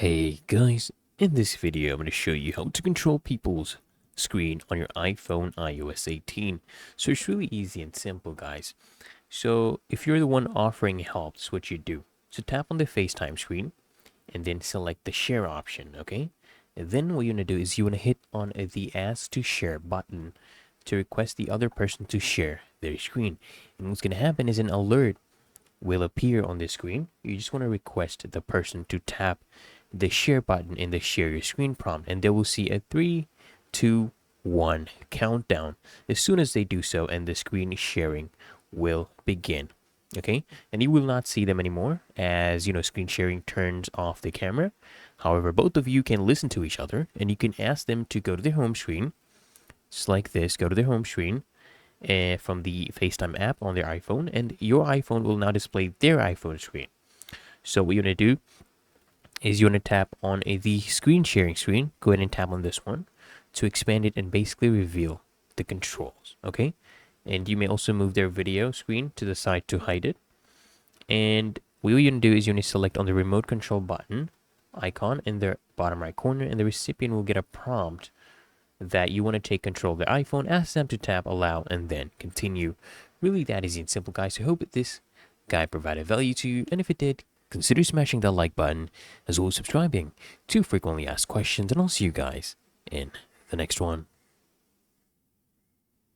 Hey guys, in this video I'm going to show you how to control people's screen on your iPhone iOS 18. So it's really easy and simple, guys. So if you're the one offering help, this is what you do. So tap on the FaceTime screen and then select the share option, okay? And then what you're going to do is you want to hit on the Ask to Share button to request the other person to share their screen. And what's going to happen is an alert will appear on the screen. You just want to request the person to tap the share button in the share your screen prompt, and they will see a 3, 2, 1 countdown as soon as they do so, and the screen sharing will begin. Okay, and you will not see them anymore as screen sharing turns off the camera. However, both of you can listen to each other, and you can ask them to go to their home screen, just like this. Go to their home screen from the FaceTime app on their iPhone, and your iPhone will now display their iPhone screen. So what you're gonna do is you want to tap on the screen sharing screen. Go ahead and tap on this one to expand it and basically reveal the controls. Okay, and you may also move their video screen to the side to hide it. And what you're going to do is you need to select on the remote control button icon in the bottom right corner, and the recipient will get a prompt that you want to take control of the iPhone. Ask them to tap allow and then continue. Really that easy and simple, guys. I hope this guide provided value to you, and if it did, consider smashing that like button as well as subscribing to frequently asked questions, and I'll see you guys in the next one.